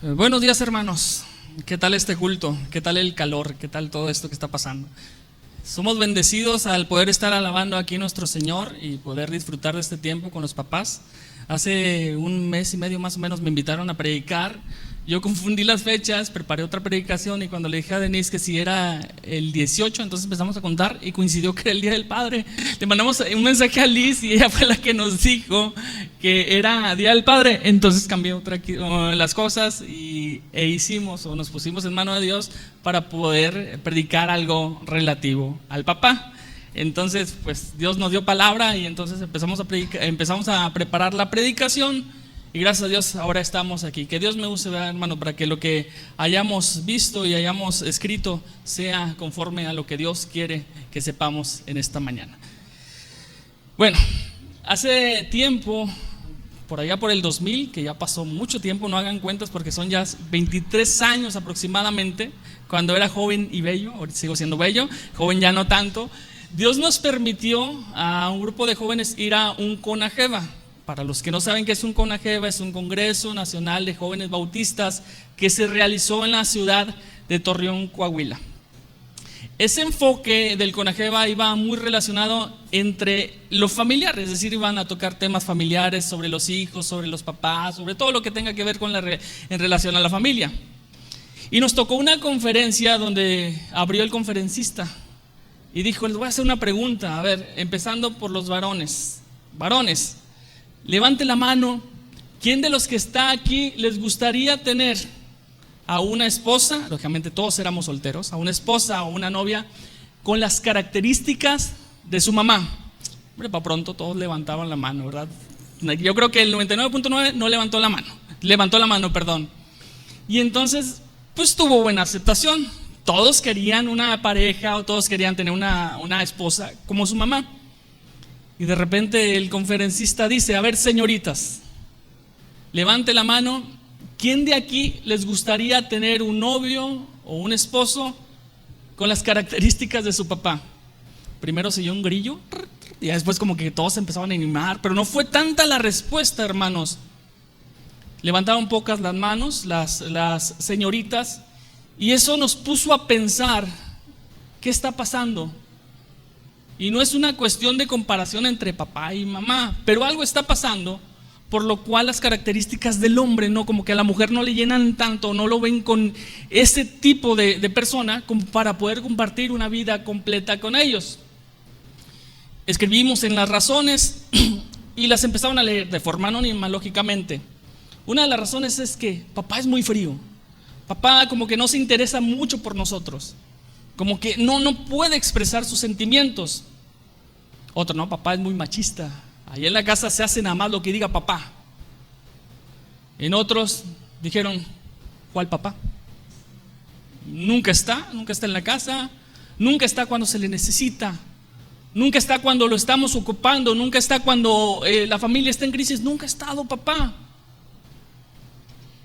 Buenos días, hermanos. ¿Qué tal este culto? ¿Qué tal el calor? ¿Qué tal todo esto que está pasando? Somos bendecidos al poder estar alabando aquí a nuestro Señor y poder disfrutar de este tiempo con los papás. Hace un mes y medio más o menos me invitaron a predicar. Yo confundí las fechas, preparé otra predicación y cuando le dije a Denise que si era el 18, entonces empezamos a contar y coincidió que era el Día del Padre. Le mandamos un mensaje a Liz y ella fue la que nos dijo que era Día del Padre. Entonces cambió las cosas e hicimos o nos pusimos en mano de Dios para poder predicar algo relativo al papá. Entonces pues Dios nos dio palabra y entonces empezamos a preparar la predicación. Y gracias a Dios ahora estamos aquí. Que Dios me use, hermano, para que lo que hayamos visto y hayamos escrito sea conforme a lo que Dios quiere que sepamos en esta mañana. Bueno, hace tiempo, por allá por el 2000, que ya pasó mucho tiempo, no hagan cuentas porque son ya 23 años aproximadamente, cuando era joven y bello, ahorita sigo siendo bello, joven ya no tanto, Dios nos permitió a un grupo de jóvenes ir a un CONAGEBA. Para los que no saben qué es un CONAGEBA, es un Congreso Nacional de Jóvenes Bautistas que se realizó en la ciudad de Torreón, Coahuila. Ese enfoque del CONAGEBA iba muy relacionado entre lo familiar, es decir, iban a tocar temas familiares sobre los hijos, sobre los papás, sobre todo lo que tenga que ver con en relación a la familia. Y nos tocó una conferencia donde abrió el conferencista y dijo: les voy a hacer una pregunta, a ver, empezando por los varones. Varones, levante la mano, ¿quién de los que está aquí les gustaría tener a una esposa? Lógicamente todos éramos solteros, a una esposa o una novia con las características de su mamá. Hombre, para pronto todos levantaban la mano, ¿verdad? Yo creo que el 99.9 no levantó la mano, perdón. Y entonces, pues tuvo buena aceptación. Todos querían una pareja o todos querían tener una esposa como su mamá. Y de repente el conferencista dice: a ver, señoritas, levante la mano, ¿quién de aquí les gustaría tener un novio o un esposo con las características de su papá? Primero se oyó un grillo y después como que todos empezaban a animar, pero no fue tanta la respuesta, hermanos. Levantaron pocas las manos las señoritas y eso nos puso a pensar: ¿qué está pasando? Y no es una cuestión de comparación entre papá y mamá, pero algo está pasando por lo cual las características del hombre, no, como que a la mujer no le llenan tanto, no lo ven con ese tipo de persona como para poder compartir una vida completa con ellos. Escribimos en las razones y las empezaron a leer de forma anónima, lógicamente. Una de las razones es que papá es muy frío, papá como que no se interesa mucho por nosotros, como que no puede expresar sus sentimientos. Otro: no, papá es muy machista, ahí en la casa se hace nada más lo que diga papá. En otros dijeron: ¿cuál papá? Nunca está en la casa, nunca está cuando se le necesita, nunca está cuando lo estamos ocupando, nunca está cuando la familia está en crisis, nunca ha estado papá.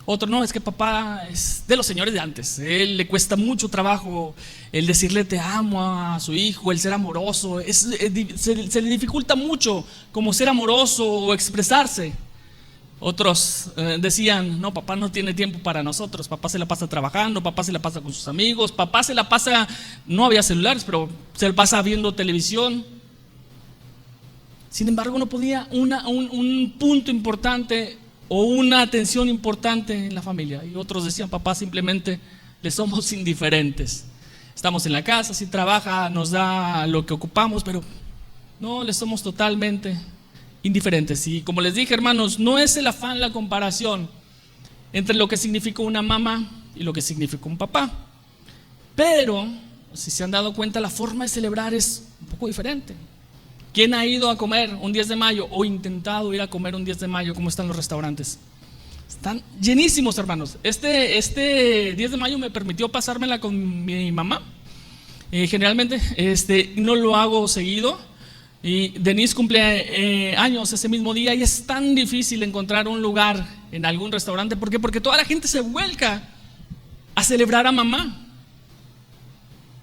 Otro: no, es que papá es de los señores de antes, él le cuesta mucho trabajo el decirle te amo a su hijo, el ser amoroso, se le dificulta mucho como ser amoroso o expresarse. Otros decían: no, papá no tiene tiempo para nosotros, papá se la pasa trabajando, papá se la pasa con sus amigos, papá se la pasa, no había celulares, pero se la pasa viendo televisión. Sin embargo, no podía un punto importante o una atención importante en la familia. Y otros decían: papá simplemente le somos indiferentes, estamos en la casa, si trabaja nos da lo que ocupamos, pero no, le somos totalmente indiferentes. Y como les dije, hermanos, no es el afán la comparación entre lo que significa una mamá y lo que significa un papá, pero si se han dado cuenta, la forma de celebrar es un poco diferente. ¿Quién ha ido a comer un 10 de mayo o intentado ir a comer un 10 de mayo? ¿Cómo están los restaurantes? Están llenísimos, hermanos. Este 10 de mayo me permitió pasármela con mi mamá. Generalmente no lo hago seguido. Y Denise cumple años ese mismo día y es tan difícil encontrar un lugar en algún restaurante. ¿Por qué? Porque toda la gente se vuelca a celebrar a mamá.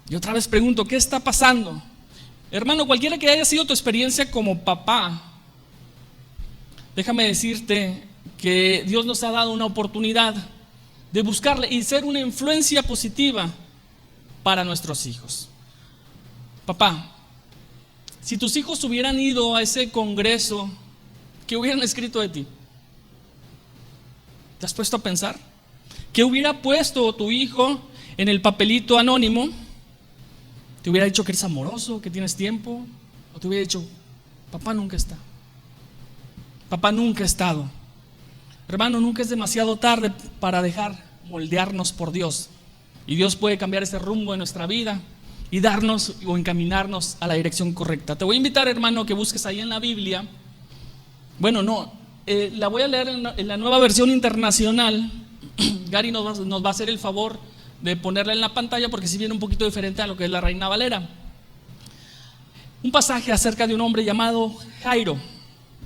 Y otra vez pregunto: ¿qué está pasando? Hermano, cualquiera que haya sido tu experiencia como papá, déjame decirte que Dios nos ha dado una oportunidad de buscarle y ser una influencia positiva para nuestros hijos. Papá, si tus hijos hubieran ido a ese congreso, ¿qué hubieran escrito de ti? ¿Te has puesto a pensar? ¿Qué hubiera puesto tu hijo en el papelito anónimo? ¿Te hubiera dicho que eres amoroso, que tienes tiempo? ¿O te hubiera dicho, papá nunca está? Papá nunca ha estado. Hermano, nunca es demasiado tarde para dejar moldearnos por Dios. Y Dios puede cambiar ese rumbo de nuestra vida y darnos o encaminarnos a la dirección correcta. Te voy a invitar, hermano, que busques ahí en la Biblia. Bueno, la voy a leer en la Nueva Versión Internacional. Gary nos va a hacer el favor de ponerla en la pantalla porque sí viene un poquito diferente a lo que es la Reina Valera. Un pasaje acerca de un hombre llamado Jairo.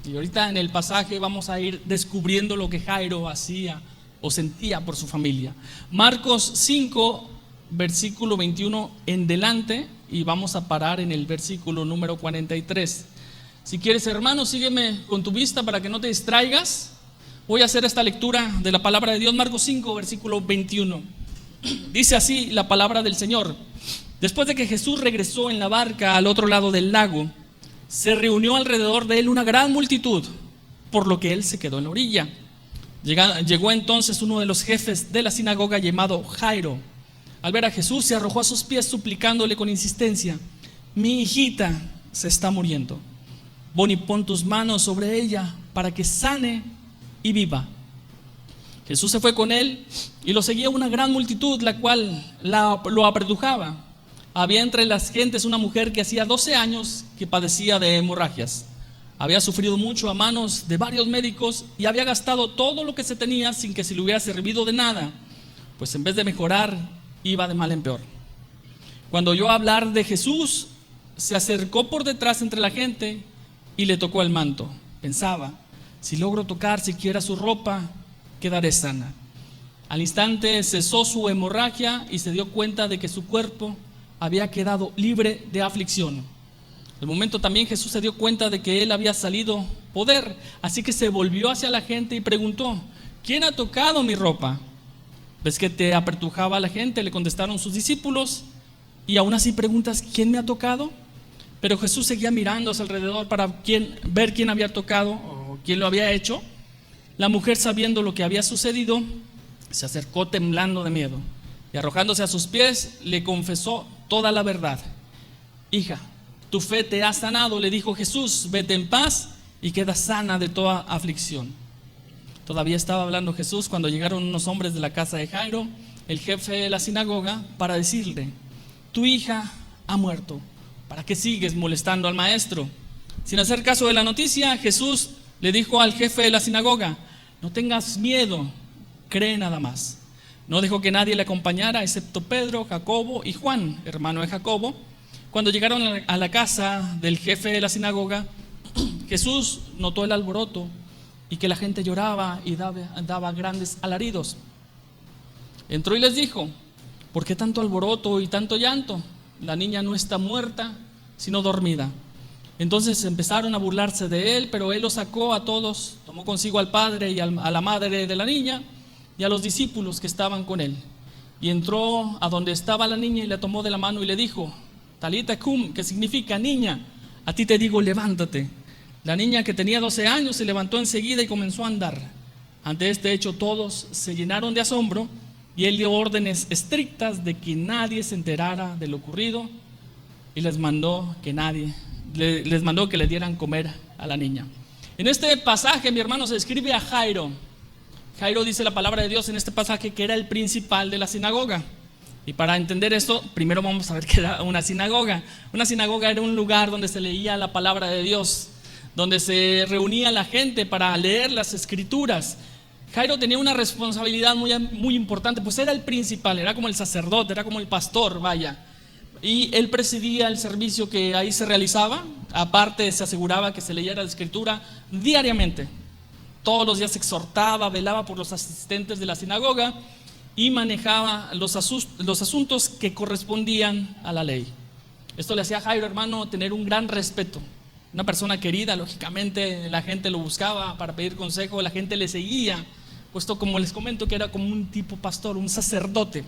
Y ahorita en el pasaje vamos a ir descubriendo lo que Jairo hacía o sentía por su familia. Marcos 5, versículo 21 en delante, y vamos a parar en el versículo número 43. Si quieres, hermano, sígueme con tu vista para que no te distraigas. Voy a hacer esta lectura de la palabra de Dios. Marcos 5, versículo 21. Dice así la palabra del Señor: después de que Jesús regresó en la barca al otro lado del lago, se reunió alrededor de él una gran multitud, por lo que él se quedó en la orilla. Llegó entonces uno de los jefes de la sinagoga llamado Jairo. Al ver a Jesús, se arrojó a sus pies suplicándole con insistencia: mi hijita se está muriendo. Ven y pon tus manos sobre ella para que sane y viva. Jesús se fue con él y lo seguía una gran multitud, la cual lo apretujaba. Había entre las gentes una mujer que hacía 12 años que padecía de hemorragias. Había sufrido mucho a manos de varios médicos y había gastado todo lo que se tenía sin que se le hubiera servido de nada, pues en vez de mejorar, iba de mal en peor. Cuando oyó hablar de Jesús, se acercó por detrás entre la gente y le tocó el manto. Pensaba: si logro tocar siquiera su ropa, quedaré sana. Al instante cesó su hemorragia y se dio cuenta de que su cuerpo había quedado libre de aflicción. Al momento también Jesús se dio cuenta de que él había salido poder, así que se volvió hacia la gente y preguntó: ¿quién ha tocado mi ropa? ¿Ves que te apretujaba la gente?, le contestaron sus discípulos, y aún así preguntas: ¿quién me ha tocado? Pero Jesús seguía mirando a su alrededor para ver quién había tocado o quién lo había hecho. La mujer, sabiendo lo que había sucedido, se acercó temblando de miedo y arrojándose a sus pies, le confesó toda la verdad. Hija, tu fe te ha sanado, le dijo Jesús, vete en paz y queda sana de toda aflicción. Todavía estaba hablando Jesús cuando llegaron unos hombres de la casa de Jairo, el jefe de la sinagoga, para decirle: tu hija ha muerto, ¿para qué sigues molestando al maestro? Sin hacer caso de la noticia, Jesús le dijo al jefe de la sinagoga: no tengas miedo, cree nada más. No dejó que nadie le acompañara excepto Pedro, Jacobo y Juan, hermano de Jacobo. Cuando llegaron a la casa del jefe de la sinagoga, Jesús notó el alboroto y que la gente lloraba y daba grandes alaridos. Entró y les dijo: ¿por qué tanto alboroto y tanto llanto? La niña no está muerta, sino dormida. Entonces empezaron a burlarse de él, pero él los sacó a todos, tomó consigo al padre y a la madre de la niña y a los discípulos que estaban con él. Y entró a donde estaba la niña y la tomó de la mano y le dijo: Talita cum, que significa: niña, a ti te digo, levántate. La niña, que tenía 12 años, se levantó enseguida y comenzó a andar. Ante este hecho todos se llenaron de asombro y él dio órdenes estrictas de que nadie se enterara de lo ocurrido y les mandó que le dieran comer a la niña. En este pasaje, mi hermano, se describe a Jairo. Jairo, dice la palabra de Dios en este pasaje, que era el principal de la sinagoga. Y para entender esto, primero vamos a ver qué era una sinagoga. Una sinagoga era un lugar donde se leía la palabra de Dios, donde se reunía la gente para leer las escrituras. Jairo tenía una responsabilidad muy importante, pues era el principal, era como el sacerdote, era como el pastor, vaya. Y él presidía el servicio que ahí se realizaba. Aparte, se aseguraba que se leyera la escritura diariamente. Todos los días exhortaba, velaba por los asistentes de la sinagoga y manejaba los asuntos que correspondían a la ley. Esto le hacía a Jairo, hermano, tener un gran respeto. Una persona querida, lógicamente la gente lo buscaba para pedir consejo, la gente le seguía puesto como les comento que era como un tipo pastor, un sacerdote.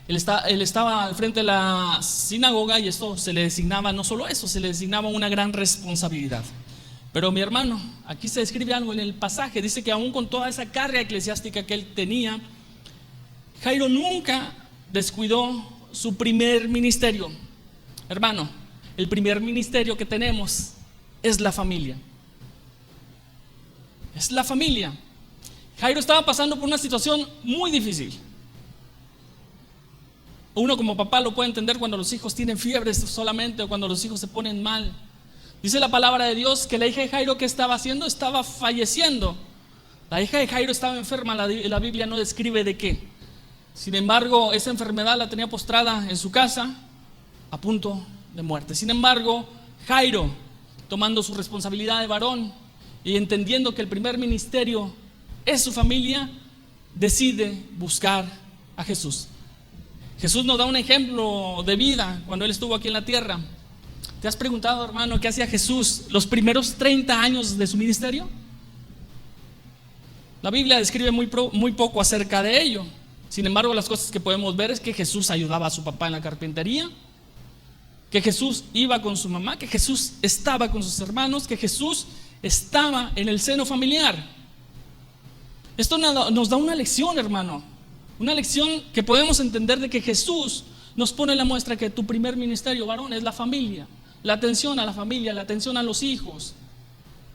Él estaba al frente de la sinagoga y esto se le designaba, no solo eso, se le designaba una gran responsabilidad. Pero mi hermano, aquí se describe algo en el pasaje, dice que aún con toda esa carga eclesiástica que él tenía, Jairo nunca descuidó su primer ministerio. Hermano, el primer ministerio que tenemos es la familia. Es la familia. Jairo estaba pasando por una situación muy difícil. Uno como papá lo puede entender cuando los hijos tienen fiebres solamente o cuando los hijos se ponen mal. Dice la palabra de Dios que la hija de Jairo, ¿qué estaba haciendo? Estaba falleciendo. La hija de Jairo estaba enferma, la Biblia no describe de qué. Sin embargo, esa enfermedad la tenía postrada en su casa, a punto de muerte. Sin embargo, Jairo, tomando su responsabilidad de varón y entendiendo que el primer ministerio es su familia, decide buscar a Jesús. Jesús nos da un ejemplo de vida cuando Él estuvo aquí en la tierra. ¿Te has preguntado, hermano, qué hacía Jesús los primeros 30 años de su ministerio? La Biblia describe muy poco acerca de ello. Sin embargo, las cosas que podemos ver es que Jesús ayudaba a su papá en la carpintería, que Jesús iba con su mamá, que Jesús estaba con sus hermanos, que Jesús estaba en el seno familiar. Esto nos da una lección, hermano, una lección que podemos entender de que Jesús nos pone la muestra que tu primer ministerio, varón, es la familia, la atención a la familia, la atención a los hijos,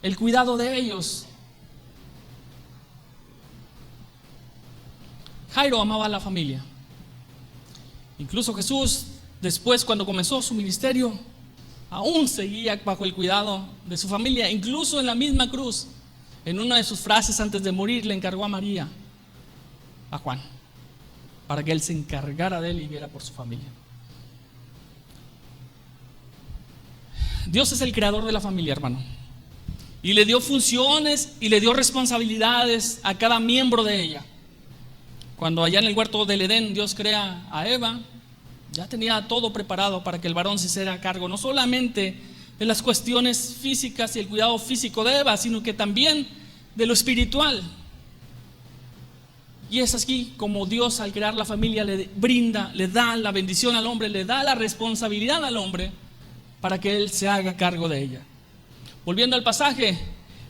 el cuidado de ellos. Jairo amaba a la familia. Incluso Jesús, después cuando comenzó su ministerio, aún seguía bajo el cuidado de su familia. Incluso en la misma cruz, en una de sus frases antes de morir, le encargó a María, a Juan, para que él se encargara de él y viera por su familia. Dios es el creador de la familia, hermano, y le dio funciones y le dio responsabilidades a cada miembro de ella. Cuando allá en el huerto del Edén Dios crea a Eva, ya tenía todo preparado para que el varón se hiciera cargo no solamente de las cuestiones físicas y el cuidado físico de Eva, sino que también de lo espiritual. Y es así como Dios, al crear la familia, le da la bendición al hombre, le da la responsabilidad al hombre para que él se haga cargo de ella. Volviendo al pasaje,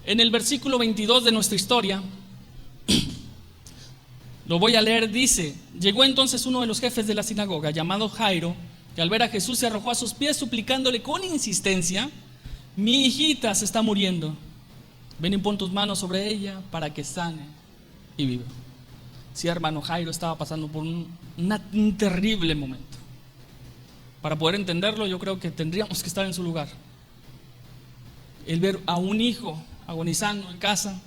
en el versículo 22 de nuestra historia, lo voy a leer, dice: llegó entonces uno de los jefes de la sinagoga, llamado Jairo, que al ver a Jesús se arrojó a sus pies suplicándole con insistencia: mi hijita se está muriendo, ven y pon tus manos sobre ella para que sane y viva. Sí, hermano, Jairo estaba pasando por un terrible momento. Para poder entenderlo, yo creo que tendríamos que estar en su lugar. El ver a un hijo agonizando en casa.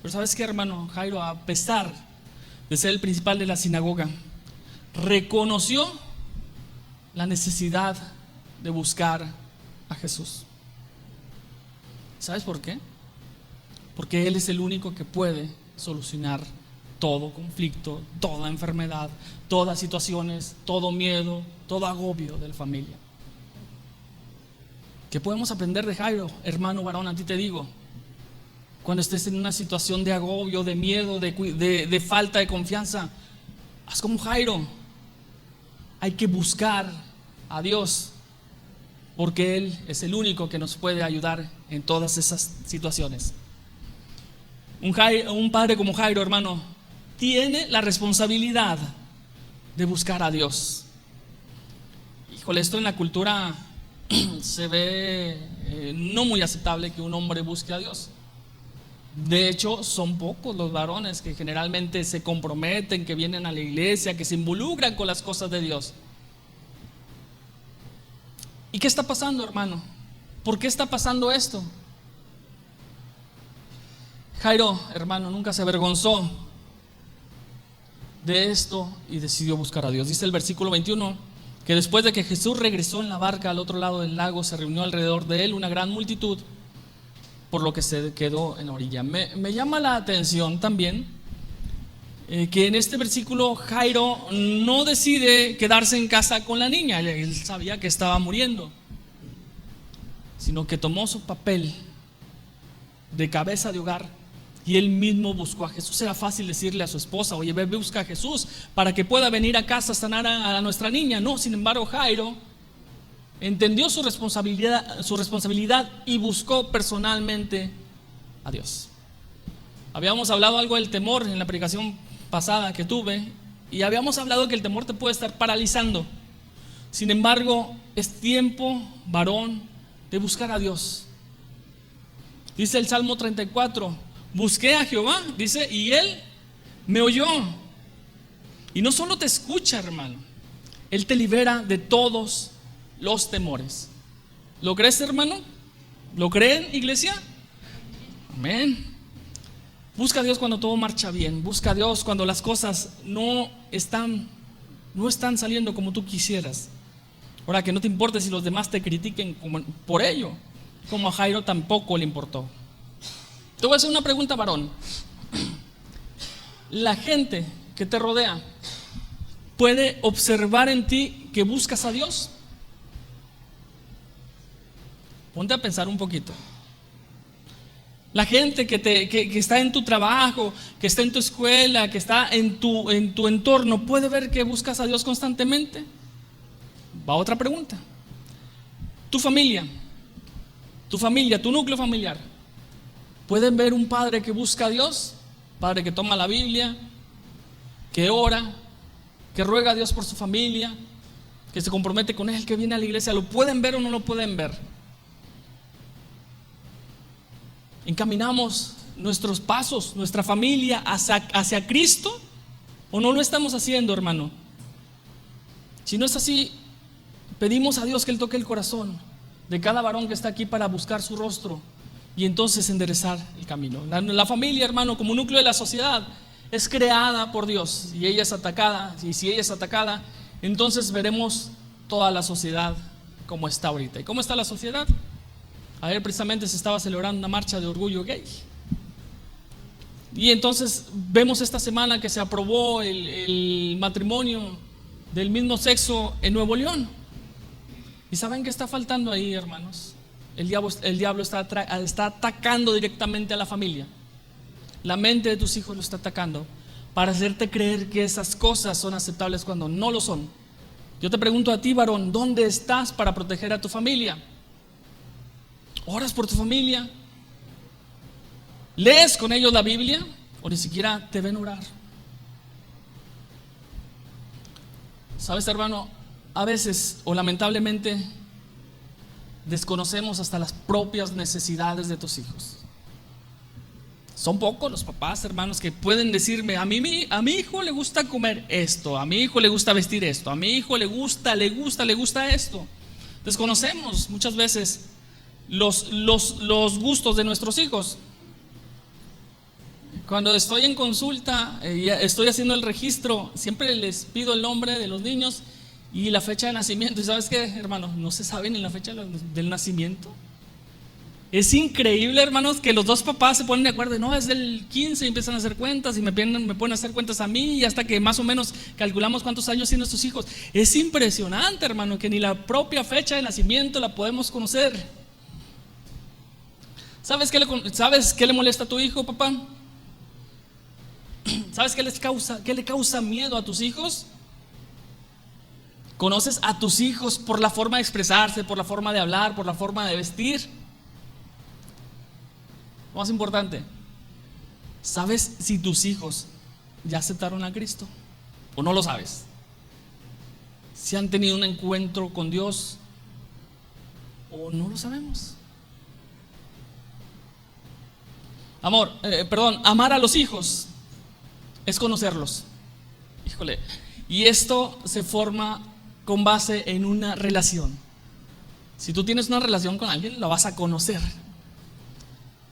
Pero ¿sabes qué, hermano? Jairo, a pesar de ser el principal de la sinagoga, reconoció la necesidad de buscar a Jesús. ¿Sabes por qué? Porque Él es el único que puede solucionar todo conflicto, toda enfermedad, todas situaciones, todo miedo, todo agobio de la familia. ¿Qué podemos aprender de Jairo? Hermano varón, a ti te digo, cuando estés en una situación de agobio, de miedo, de falta de confianza, haz como Jairo. Hay que buscar a Dios, porque Él es el único que nos puede ayudar en todas esas situaciones. Un padre como Jairo, hermano, tiene la responsabilidad de buscar a Dios. Híjole, esto en la cultura se ve no muy aceptable que un hombre busque a Dios. De hecho, son pocos los varones que generalmente se comprometen, que vienen a la iglesia, que se involucran con las cosas de Dios. ¿Y qué está pasando, hermano? ¿Por qué está pasando esto? Jairo, hermano, nunca se avergonzó de esto y decidió buscar a Dios. Dice el versículo 21 que después de que Jesús regresó en la barca al otro lado del lago, se reunió alrededor de él una gran multitud, por lo que se quedó en la orilla. Me llama la atención también que en este versículo Jairo no decide quedarse en casa con la niña, él sabía que estaba muriendo, sino que tomó su papel de cabeza de hogar y él mismo buscó a Jesús. Era fácil decirle a su esposa: oye, ve, busca a Jesús para que pueda venir a casa a sanar a nuestra niña. No, sin embargo, Jairo entendió su responsabilidad y buscó personalmente a Dios. Habíamos hablado algo del temor en la predicación pasada que tuve, y habíamos hablado que el temor te puede estar paralizando. Sin embargo, es tiempo, varón, de buscar a Dios. Dice el Salmo 34: busqué a Jehová, dice, y Él me oyó. Y no solo te escucha, hermano, Él te libera de todos los temores. ¿Lo crees, hermano? ¿Lo creen, iglesia? Amén. Busca a Dios cuando todo marcha bien. Busca a Dios cuando las cosas no están saliendo como tú quisieras. Ahora, que no te importe si los demás te critiquen por ello, como a Jairo tampoco le importó. Te voy a hacer una pregunta, varón. La gente que te rodea puede observar en ti que buscas a Dios. Ponte a pensar un poquito. La gente que está en tu trabajo, que está en tu escuela, que está en tu entorno, ¿puede ver que buscas a Dios constantemente? Va otra pregunta. Tu familia, tu núcleo familiar, ¿pueden ver un padre que busca a Dios? Padre que toma la Biblia, que ora, que ruega a Dios por su familia, que se compromete con Él, que viene a la iglesia. ¿Lo pueden ver o no lo pueden ver? ¿Encaminamos nuestros pasos, nuestra familia hacia Cristo, o no lo estamos haciendo, hermano? Si no es así, pedimos a Dios que Él toque el corazón de cada varón que está aquí para buscar su rostro y entonces enderezar el camino. La familia, hermano, como núcleo de la sociedad, es creada por Dios, y ella es atacada. Y si ella es atacada, entonces veremos toda la sociedad como está ahorita. ¿Y cómo está la sociedad? Ayer precisamente se estaba celebrando una marcha de orgullo gay. Y entonces vemos esta semana que se aprobó el matrimonio del mismo sexo en Nuevo León. ¿Y saben qué está faltando ahí, hermanos? El diablo está atacando directamente a la familia. La mente de tus hijos lo está atacando para hacerte creer que esas cosas son aceptables cuando no lo son. Yo te pregunto a ti, varón, ¿dónde estás para proteger a tu familia? ¿Oras por tu familia? ¿Lees con ellos la Biblia? ¿O ni siquiera te ven orar? ¿Sabes, hermano? A veces, o lamentablemente, desconocemos hasta las propias necesidades de tus hijos. Son pocos los papás, hermanos, que pueden decirme: a mi hijo le gusta comer esto, a mi hijo le gusta vestir esto, a mi hijo le gusta esto. Desconocemos muchas veces los gustos de nuestros hijos. Cuando estoy en consulta, estoy haciendo el registro, siempre les pido el nombre de los niños y la fecha de nacimiento. ¿Y sabes qué, hermano? No se sabe ni la fecha del nacimiento. Es increíble, hermanos, que los dos papás se ponen de acuerdo. No, es del 15 y empiezan a hacer cuentas y me pueden hacer cuentas a mí, y hasta que más o menos calculamos cuántos años tienen nuestros hijos. Es impresionante, hermano, que ni la propia fecha de nacimiento la podemos conocer. ¿Sabes qué le molesta a tu hijo, papá? ¿Sabes qué le causa miedo a tus hijos? ¿Conoces a tus hijos por la forma de expresarse, por la forma de hablar, por la forma de vestir? Lo más importante, ¿sabes si tus hijos ya aceptaron a Cristo? ¿O no lo sabes? ¿Si han tenido un encuentro con Dios? ¿O no lo sabemos? Amar a los hijos es conocerlos. Híjole. Y esto se forma con base en una relación. Si tú tienes una relación con alguien, la vas a conocer.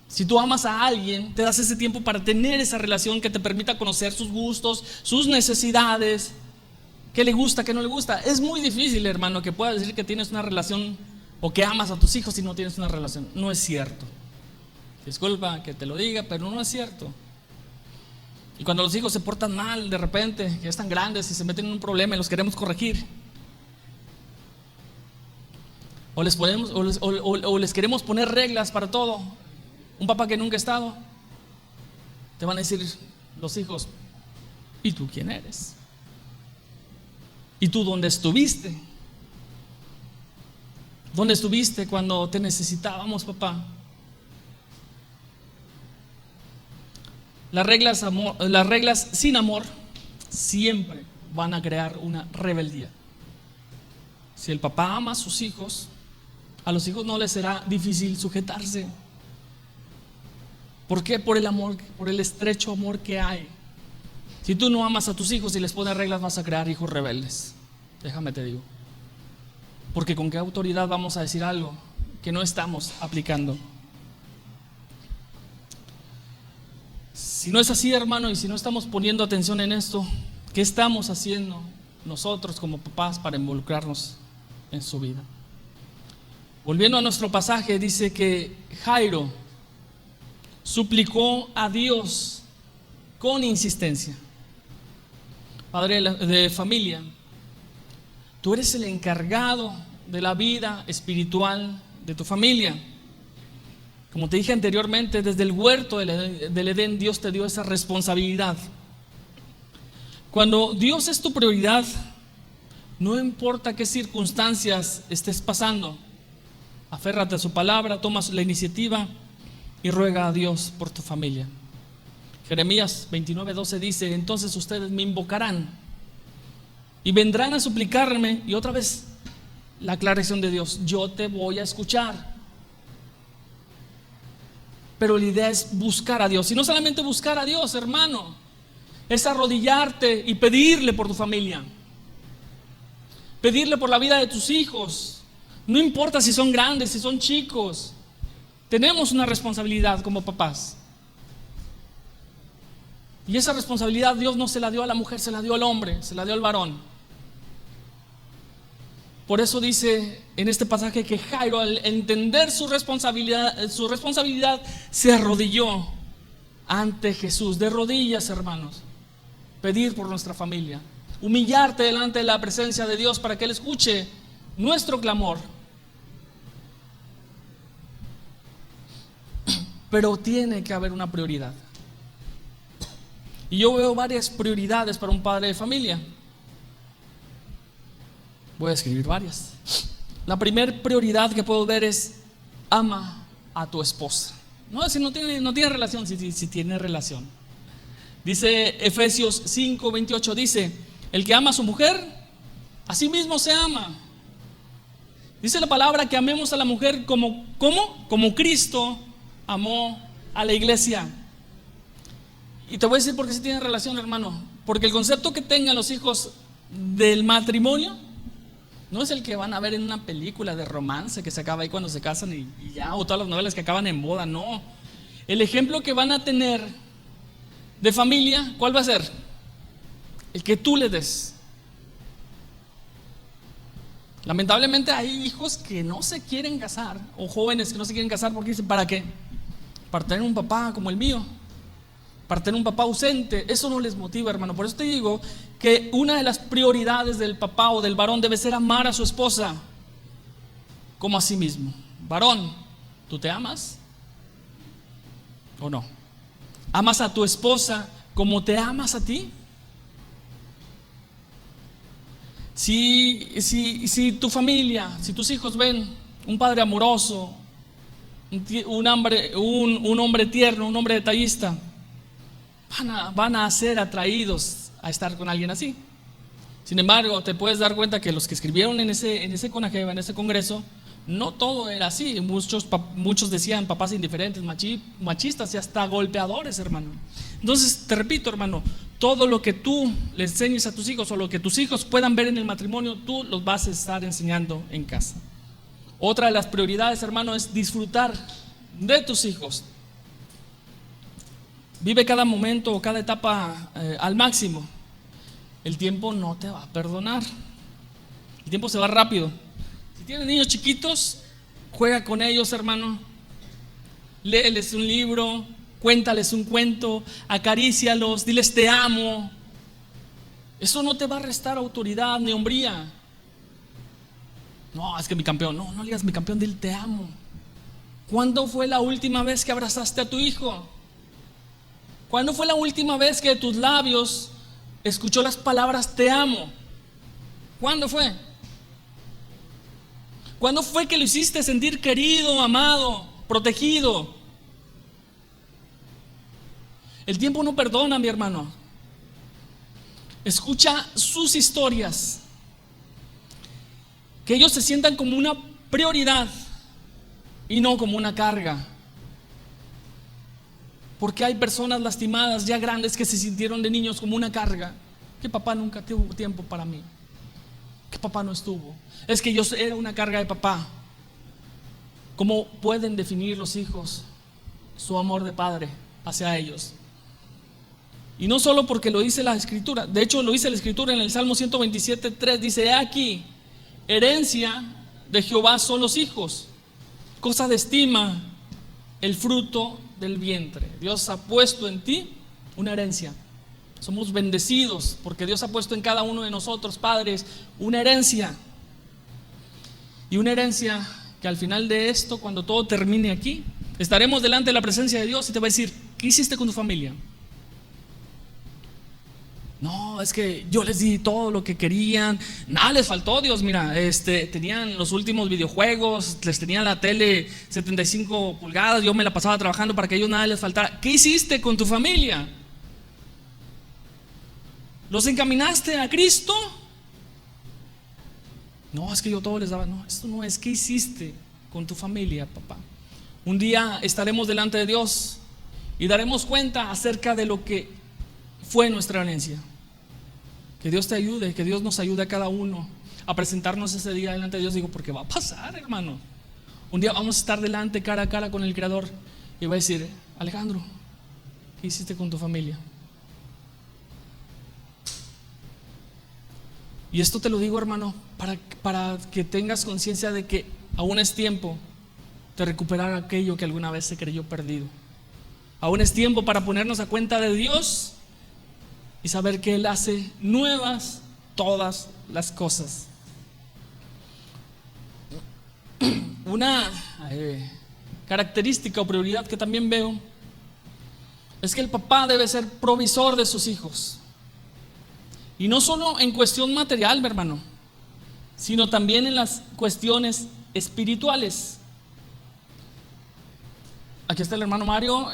Si tú amas a alguien, te das ese tiempo para tener esa relación que te permita conocer sus gustos, sus necesidades, qué le gusta, qué no le gusta. Es muy difícil, hermano, que puedas decir que tienes una relación o que amas a tus hijos si no tienes una relación. No es cierto. Disculpa que te lo diga, pero no es cierto. Y cuando los hijos se portan mal de repente, que ya están grandes y se meten en un problema y los queremos corregir, o les queremos poner reglas para todo. Un papá que nunca ha estado, Te van a decir los hijos: ¿y tú quién eres? ¿Y tú dónde estuviste? ¿Dónde estuviste cuando te necesitábamos, papá? Las reglas sin amor siempre van a crear una rebeldía. Si el papá ama a sus hijos, a los hijos no les será difícil sujetarse. ¿Por qué? Por el amor, por el estrecho amor que hay. Si tú no amas a tus hijos y les pones reglas, vas a crear hijos rebeldes. Déjame te digo. Porque ¿con qué autoridad vamos a decir algo que no estamos aplicando? Si no es así, hermano, y si no estamos poniendo atención en esto, ¿qué estamos haciendo nosotros como papás para involucrarnos en su vida? Volviendo a nuestro pasaje, dice que Jairo suplicó a Dios con insistencia. Padre de familia, tú eres el encargado de la vida espiritual de tu familia. Como te dije anteriormente, desde el huerto del Edén, Dios te dio esa responsabilidad. Cuando Dios es tu prioridad, no importa qué circunstancias estés pasando, aférrate a su palabra, toma la iniciativa y ruega a Dios por tu familia. Jeremías 29:12 dice: entonces ustedes me invocarán y vendrán a suplicarme. Y otra vez la aclaración de Dios: yo te voy a escuchar. Pero la idea es buscar a Dios. Y no solamente buscar a Dios, hermano, es arrodillarte y pedirle por tu familia, pedirle por la vida de tus hijos. No importa si son grandes, si son chicos, tenemos una responsabilidad como papás. Y esa responsabilidad Dios no se la dio a la mujer, se la dio al hombre, se la dio al varón. Por eso dice en este pasaje que Jairo, al entender su responsabilidad, se arrodilló ante Jesús, de rodillas, hermanos. Pedir por nuestra familia, humillarte delante de la presencia de Dios para que Él escuche nuestro clamor. Pero tiene que haber una prioridad. Y yo veo varias prioridades para un padre de familia. Voy a escribir varias. La primera prioridad que puedo ver es: ama a tu esposa. No, si no tiene relación, si tiene relación. Dice Efesios 5:28, dice: el que ama a su mujer, a sí mismo se ama. Dice la palabra que amemos a la mujer como Cristo amó a la iglesia. Y te voy a decir por qué sí tiene relación, hermano. Porque el concepto que tengan los hijos del matrimonio no es el que van a ver en una película de romance que se acaba ahí cuando se casan y ya, o todas las novelas que acaban en boda. No, el ejemplo que van a tener de familia, ¿cuál va a ser? El que tú le des. Lamentablemente hay hijos que no se quieren casar, o jóvenes que no se quieren casar porque dicen: ¿para qué? Para tener un papá como el mío, para tener un papá ausente. Eso no les motiva, hermano. Por eso te digo que una de las prioridades del papá o del varón debe ser amar a su esposa como a sí mismo. Varón, ¿tú te amas o no? ¿Amas a tu esposa como te amas a ti? Si tu familia, si tus hijos ven un padre amoroso, un hombre tierno, un hombre detallista, van a ser atraídos a estar con alguien así. Sin embargo, te puedes dar cuenta que los que escribieron en ese CONAGEVA, en ese congreso, no todo era así. Muchos decían papás indiferentes, machistas y hasta golpeadores, hermano. Entonces, te repito, hermano, todo lo que tú le enseñes a tus hijos o lo que tus hijos puedan ver en el matrimonio, tú los vas a estar enseñando en casa. Otra de las prioridades, hermano, es disfrutar de tus hijos. Vive cada momento o cada etapa al máximo. El tiempo no te va a perdonar. El tiempo se va rápido. Si tienes niños chiquitos, juega con ellos, hermano. Léeles un libro, cuéntales un cuento, acarícialos, diles te amo. Eso no te va a restar autoridad ni hombría. No, es que mi campeón. No digas mi campeón, dile te amo. ¿Cuándo fue la última vez que abrazaste a tu hijo? ¿Cuándo fue la última vez que de tus labios escuchó las palabras te amo? ¿Cuándo fue? ¿Cuándo fue que lo hiciste sentir querido, amado, protegido? El tiempo no perdona, mi hermano. Escucha sus historias. Que ellos se sientan como una prioridad y no como una carga. Porque hay personas lastimadas ya grandes que se sintieron de niños como una carga. Que papá nunca tuvo tiempo para mí. Que papá no estuvo. Es que yo era una carga de papá. ¿Cómo pueden definir los hijos su amor de padre hacia ellos? Y no solo porque lo dice la Escritura. De hecho lo dice la Escritura en el Salmo 127:3. Dice: he aquí, herencia de Jehová son los hijos, cosa de estima el fruto del vientre. Dios ha puesto en ti una herencia. Somos bendecidos porque Dios ha puesto en cada uno de nosotros, padres, una herencia. Y una herencia que al final de esto, cuando todo termine aquí, estaremos delante de la presencia de Dios y te va a decir: ¿qué hiciste con tu familia? No, es que yo les di todo lo que querían. Nada les faltó, Dios. Mira, tenían los últimos videojuegos, les tenían la tele 75 pulgadas. Yo me la pasaba trabajando para que a ellos nada les faltara. ¿Qué hiciste con tu familia? ¿Los encaminaste a Cristo? No, es que yo todo les daba. No, esto no es. ¿Qué hiciste con tu familia, papá? Un día estaremos delante de Dios y daremos cuenta acerca de lo que fue nuestra herencia. Que Dios te ayude, que Dios nos ayude a cada uno a presentarnos ese día delante de Dios. Digo, porque va a pasar, hermano. Un día vamos a estar delante, cara a cara con el Creador, y va a decir: Alejandro, ¿qué hiciste con tu familia? Y esto te lo digo, hermano, para que tengas conciencia de que aún es tiempo de recuperar aquello que alguna vez se creyó perdido. Aún es tiempo para ponernos a cuenta de Dios y saber que Él hace nuevas todas las cosas. Una característica o prioridad que también veo es que el papá debe ser provisor de sus hijos. Y no solo en cuestión material, mi hermano, sino también en las cuestiones espirituales. Aquí está el hermano Mario.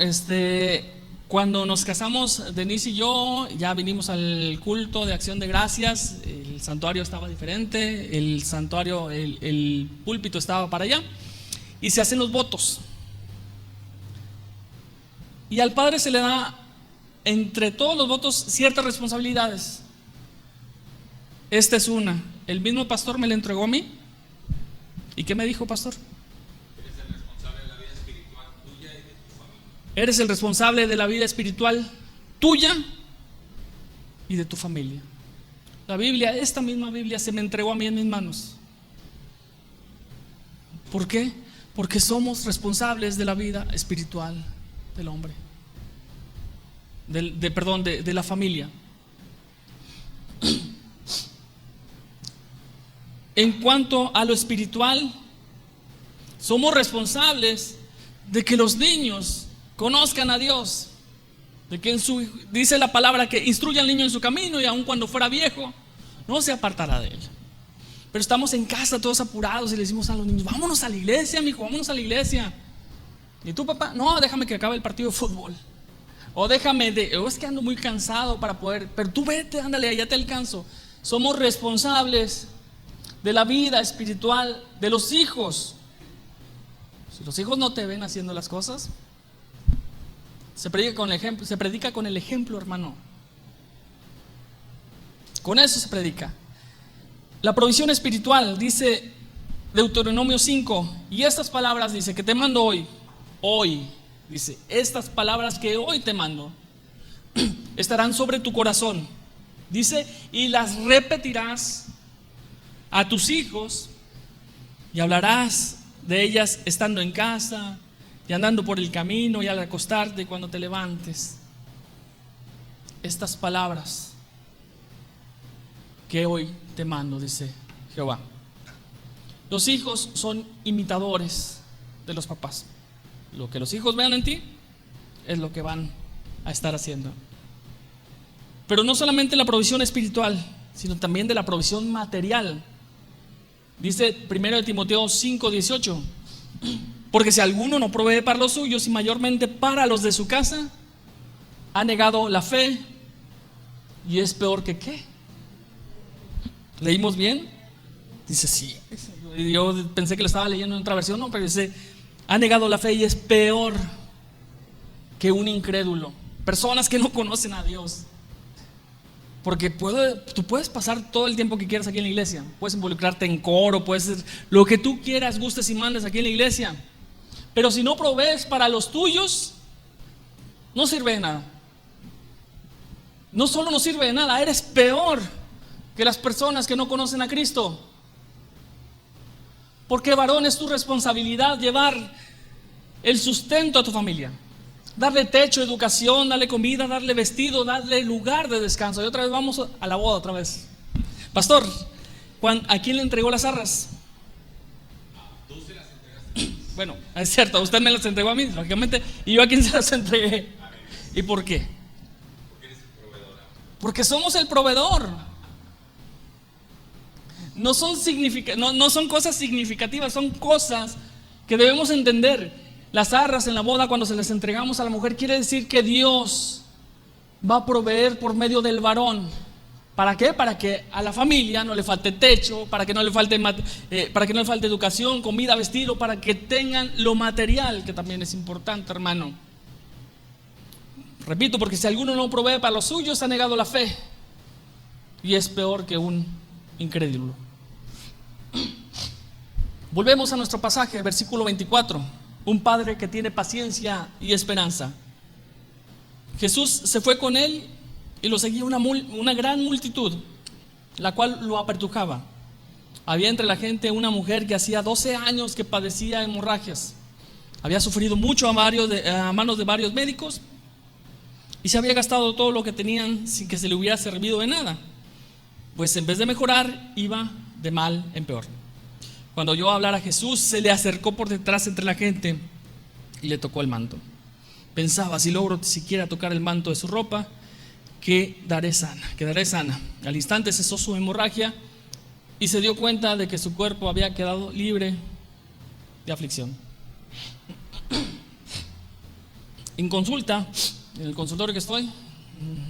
Cuando nos casamos, Denise y yo, ya vinimos al culto de acción de gracias. El santuario estaba diferente, el santuario, el púlpito estaba para allá, y se hacen los votos. Y al padre se le da, entre todos los votos, ciertas responsabilidades. Esta es una. El mismo pastor me la entregó a mí. ¿Y qué me dijo, pastor? Eres el responsable de la vida espiritual tuya y de tu familia. Eres el responsable de la vida espiritual tuya y de tu familia. La Biblia, esta misma Biblia, se me entregó a mí en mis manos. ¿Por qué? Porque somos responsables de la vida espiritual del hombre, de la familia. En cuanto a lo espiritual, somos responsables de que los niños conozcan a Dios, de que dice la palabra que instruya al niño en su camino y aun cuando fuera viejo no se apartará de él. Pero estamos en casa todos apurados y le decimos a los niños: vámonos a la iglesia, mijo, vámonos a la iglesia. ¿Y tú, papá? No, déjame que acabe el partido de fútbol. O es que ando muy cansado para poder. Pero tú vete, ándale, allá te alcanzo. Somos responsables de la vida espiritual de los hijos. Si los hijos no te ven haciendo las cosas, se predica con el ejemplo, hermano. Con eso se predica. La provisión espiritual, dice Deuteronomio 5, y estas palabras dice que te mando hoy, dice, estas palabras que hoy te mando estarán sobre tu corazón, dice, y las repetirás a tus hijos y hablarás de ellas estando en casa y andando por el camino y al acostarte y cuando te levantes. Estas palabras que hoy te mando, dice Jehová. Los hijos son imitadores de los papás. Lo que los hijos vean en ti es lo que van a estar haciendo. Pero no solamente la provisión espiritual, sino también de la provisión material. Dice 1 Timoteo 5:18, porque si alguno no provee para los suyos y mayormente para los de su casa, ha negado la fe y es peor que ¿qué? ¿Leímos bien? Dice sí. Yo pensé que lo estaba leyendo en otra versión, no, pero dice, ha negado la fe y es peor que un incrédulo. Personas que no conocen a Dios. Porque tú puedes pasar todo el tiempo que quieras aquí en la iglesia, puedes involucrarte en coro, puedes hacer lo que tú quieras, gustes y mandes aquí en la iglesia, pero si no provees para los tuyos, no sirve de nada. No solo no sirve de nada, eres peor que las personas que no conocen a Cristo. Porque varón, es tu responsabilidad llevar el sustento a tu familia, darle techo, educación, darle comida, darle vestido, darle lugar de descanso. Y otra vez vamos a la boda otra vez. Pastor, ¿a quién le entregó las arras? Tú se las entregaste. Bueno, es cierto, usted me las entregó a mí, lógicamente. ¿Y yo a quién se las entregué? ¿Y por qué? Porque eres el proveedor. Porque somos el proveedor. No son cosas significativas, son cosas que debemos entender. Las arras en la boda, cuando se les entregamos a la mujer, quiere decir que Dios va a proveer por medio del varón. ¿Para qué? Para que a la familia no le falte techo, para que no le falte educación, comida, vestido, para que tengan lo material, que también es importante, hermano. Repito, porque si alguno no provee para los suyos, ha negado la fe y es peor que un incrédulo. Volvemos a nuestro pasaje, versículo 24. Un padre que tiene paciencia y esperanza. Jesús se fue con él y lo seguía una gran multitud, la cual lo apertujaba. Había entre la gente una mujer que hacía 12 años que padecía hemorragias. Había sufrido mucho a manos de varios médicos y se había gastado todo lo que tenían sin que se le hubiera servido de nada. Pues en vez de mejorar, iba de mal en peor. Cuando oyó hablar a Jesús, se le acercó por detrás entre la gente y le tocó el manto. Pensaba, si logro siquiera tocar el manto de su ropa, quedaré sana. Al instante cesó su hemorragia y se dio cuenta de que su cuerpo había quedado libre de aflicción. En consulta, en el consultorio que estoy,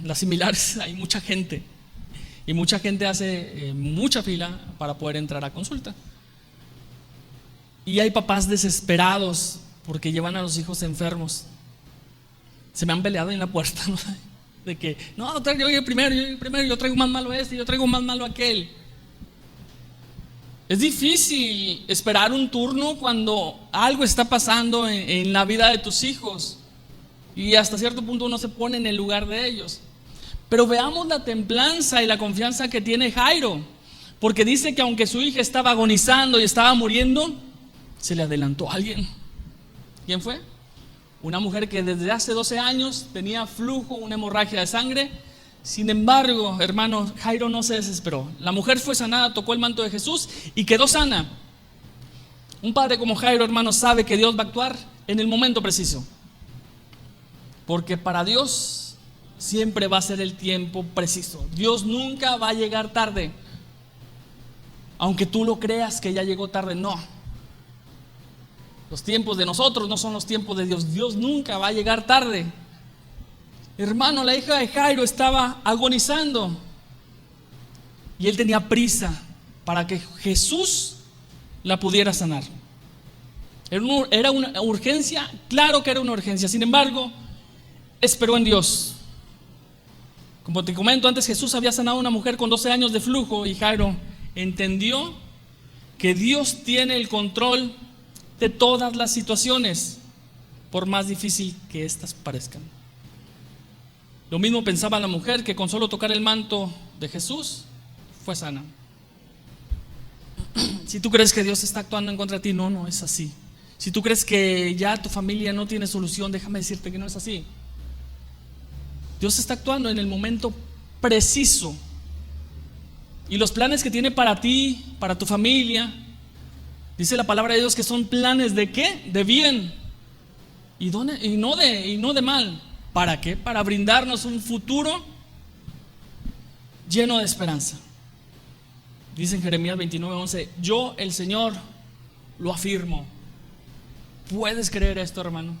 las similares, hay mucha gente. Y mucha gente hace mucha fila para poder entrar a consulta. Y hay papás desesperados porque llevan a los hijos enfermos. Se me han peleado en la puerta, ¿no? De que, no, yo llegué primero, yo traigo más malo este, yo traigo más malo aquel. Es difícil esperar un turno cuando algo está pasando en la vida de tus hijos. Y hasta cierto punto uno se pone en el lugar de ellos. Pero veamos la templanza y la confianza que tiene Jairo, porque dice que aunque su hija estaba agonizando y estaba muriendo, se le adelantó a alguien. ¿Quién fue? Una mujer que desde hace 12 años tenía flujo, una hemorragia de sangre. Sin embargo, hermano, Jairo no se desesperó. La mujer fue sanada, tocó el manto de Jesús y quedó sana. Un padre como Jairo, hermano, sabe que Dios va a actuar en el momento preciso, porque para Dios siempre va a ser el tiempo preciso. Dios nunca va a llegar tarde, aunque tú lo creas que ya llegó tarde. No, los tiempos de nosotros no son los tiempos de Dios. Dios nunca va a llegar tarde. Hermano, la hija de Jairo estaba agonizando y él tenía prisa para que Jesús la pudiera sanar. Era una urgencia, claro que era una urgencia. Sin embargo, esperó en Dios. Como te comento antes, Jesús había sanado a una mujer con 12 años de flujo y Jairo entendió que Dios tiene el control de todas las situaciones, por más difícil que éstas parezcan. Lo mismo pensaba la mujer, que con solo tocar el manto de Jesús fue sana. Si tú crees que Dios está actuando en contra de ti, no es así. Si tú crees que ya tu familia no tiene solución, déjame decirte que no es así. Dios está actuando en el momento preciso. Y los planes que tiene para ti, para tu familia, dice la palabra de Dios que son planes de ¿qué? De bien y no de mal. ¿Para qué? Para brindarnos un futuro lleno de esperanza. Dice en Jeremías 29:11, yo el Señor lo afirmo. ¿Puedes creer esto, hermano?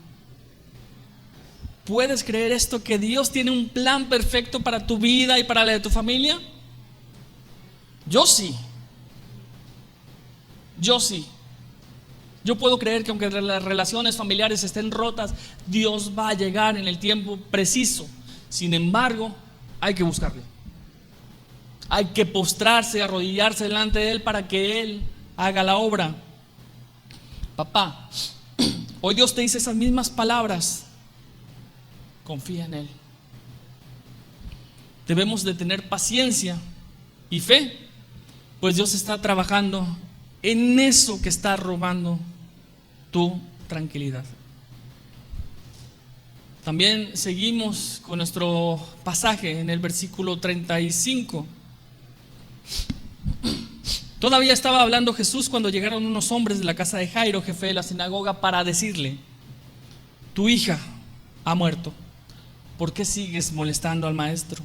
¿Puedes creer esto, que Dios tiene un plan perfecto para tu vida y para la de tu familia? Yo sí. Yo sí. Yo puedo creer que aunque las relaciones familiares estén rotas, Dios va a llegar en el tiempo preciso. Sin embargo, hay que buscarle. Hay que postrarse, arrodillarse delante de Él para que Él haga la obra. Papá, hoy Dios te dice esas mismas palabras. Confía en Él. Debemos de tener paciencia y fe, pues Dios está trabajando en eso que está robando tu tranquilidad. También seguimos con nuestro pasaje en el versículo 35. Todavía estaba hablando Jesús cuando llegaron unos hombres de la casa de Jairo, jefe de la sinagoga, para decirle: tu hija ha muerto, ¿por qué sigues molestando al maestro?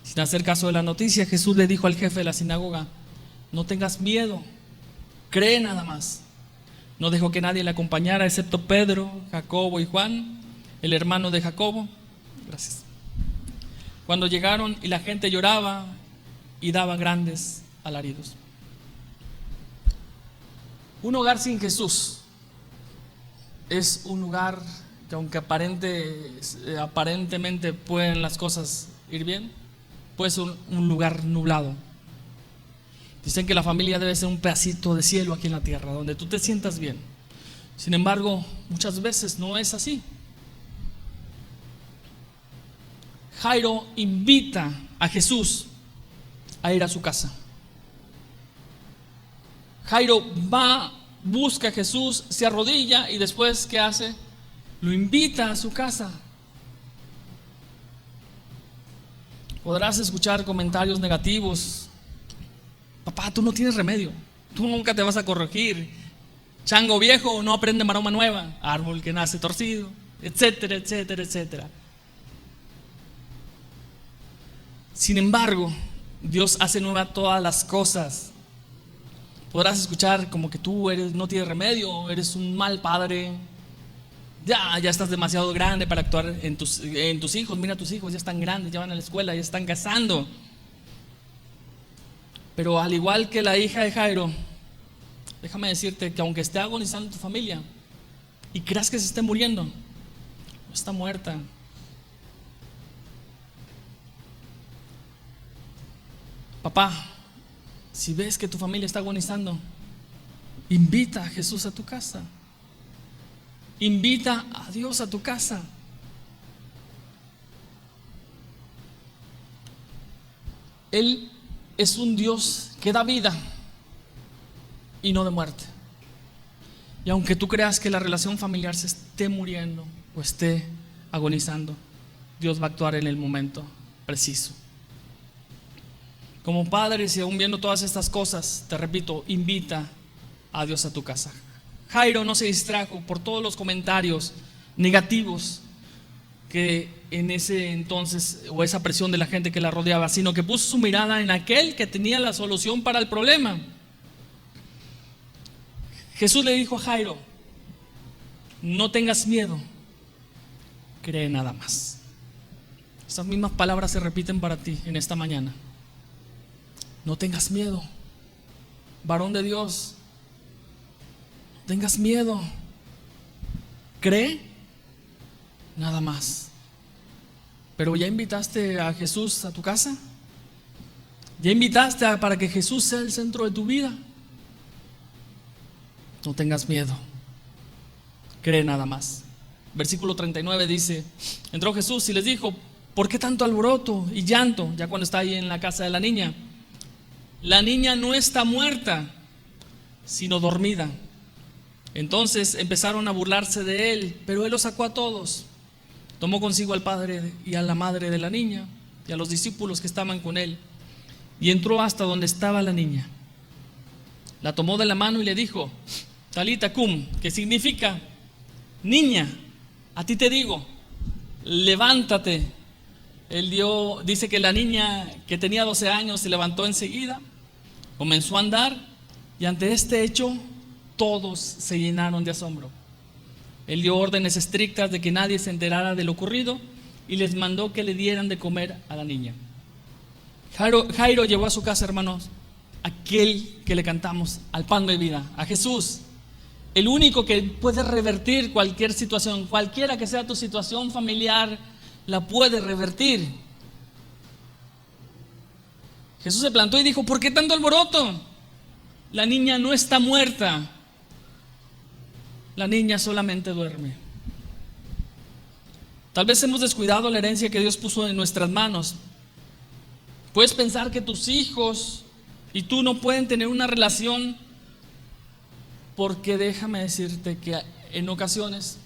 Sin hacer caso de la noticia, Jesús le dijo al jefe de la sinagoga: no tengas miedo, cree nada más. No dejó que nadie le acompañara excepto Pedro, Jacobo y Juan, el hermano de Jacobo. Gracias. Cuando llegaron y la gente lloraba y daba grandes alaridos. Un hogar sin Jesús es un lugar que, aunque aparentemente pueden las cosas ir bien, puede ser un lugar nublado. Dicen que la familia debe ser un pedacito de cielo aquí en la tierra, donde tú te sientas bien. Sin embargo, muchas veces no es así. Jairo invita a Jesús a ir a su casa. Jairo va, busca a Jesús, se arrodilla y después, ¿qué hace? Lo invita a su casa. Podrás escuchar comentarios negativos. Papá, tú no tienes remedio, tú nunca te vas a corregir. Chango viejo no aprende maroma nueva, árbol que nace torcido, etcétera, etcétera, etcétera. Sin embargo, Dios hace nueva todas las cosas. Podrás escuchar como que tú no tienes remedio, eres un mal padre, ya estás demasiado grande para actuar en tus hijos. Mira, tus hijos ya están grandes, ya van a la escuela, ya están casando. Pero al igual que la hija de Jairo, déjame decirte que aunque esté agonizando tu familia y creas que se esté muriendo, no está muerta. Papá, si ves que tu familia está agonizando, invita a Jesús a tu casa. Invita a Dios a tu casa. Él es un Dios que da vida y no de muerte. Y aunque tú creas que la relación familiar se esté muriendo o esté agonizando, Dios va a actuar en el momento preciso. Como padres, y aún viendo todas estas cosas, te repito, invita a Dios a tu casa. Jairo no se distrajo por todos los comentarios negativos que en ese entonces, o esa presión de la gente que la rodeaba, sino que puso su mirada en aquel que tenía la solución para el problema. Jesús le dijo a Jairo: no tengas miedo, cree nada más. Estas mismas palabras se repiten para ti en esta mañana. No tengas miedo, varón de Dios, no tengas miedo, cree nada más. Pero ¿ya invitaste a Jesús a tu casa? ¿Ya invitaste para que Jesús sea el centro de tu vida? No tengas miedo, cree nada más. Versículo 39 dice: entró Jesús y les dijo: ¿por qué tanto alboroto y llanto? Ya cuando está ahí en la casa de la niña. La niña no está muerta, sino dormida. Entonces empezaron a burlarse de él, pero él los sacó a todos. Tomó consigo al padre y a la madre de la niña y a los discípulos que estaban con él, y entró hasta donde estaba la niña. La tomó de la mano y le dijo: Talita cum, que significa: niña, a ti te digo, levántate. Dice que la niña que tenía 12 años se levantó enseguida, comenzó a andar, y ante este hecho todos se llenaron de asombro. Él dio órdenes estrictas de que nadie se enterara de lo ocurrido y les mandó que le dieran de comer a la niña. Jairo llevó a su casa, hermanos, aquel que le cantamos, al pan de vida, a Jesús, el único que puede revertir cualquier situación, cualquiera que sea tu situación familiar, la puede revertir. Jesús se plantó y dijo: ¿por qué tanto alboroto? La niña no está muerta, la niña solamente duerme. Tal vez hemos descuidado la herencia que Dios puso en nuestras manos. Puedes pensar que tus hijos y tú no pueden tener una relación, porque déjame decirte que en ocasiones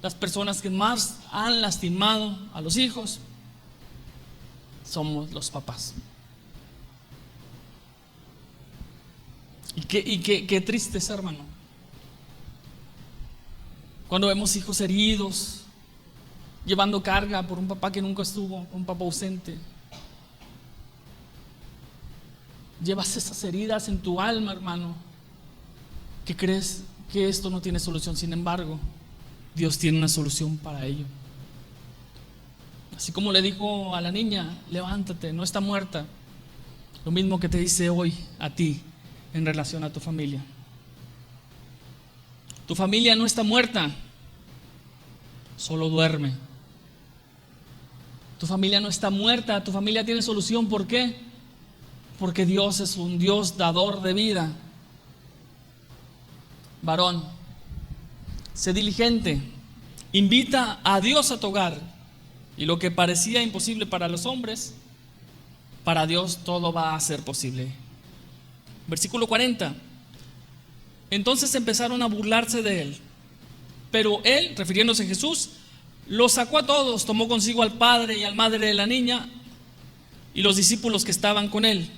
las personas que más han lastimado a los hijos somos los papás. Y qué triste es, hermano, cuando vemos hijos heridos, llevando carga por un papá que nunca estuvo, un papá ausente. Llevas esas heridas en tu alma, hermano, que crees que esto no tiene solución. Sin embargo, Dios tiene una solución para ello. Así como le dijo a la niña: levántate, no está muerta, lo mismo que te dice hoy a ti en relación a tu familia. Tu familia no está muerta, solo duerme. Tu familia no está muerta, tu familia tiene solución. ¿Por qué? Porque Dios es un Dios dador de vida. Varón, sé diligente, invita a Dios a tu hogar, y lo que parecía imposible para los hombres, para Dios todo va a ser posible. Versículo 40. Entonces empezaron a burlarse de él, pero él, refiriéndose a Jesús, los sacó a todos, tomó consigo al padre y a la madre de la niña y los discípulos que estaban con él.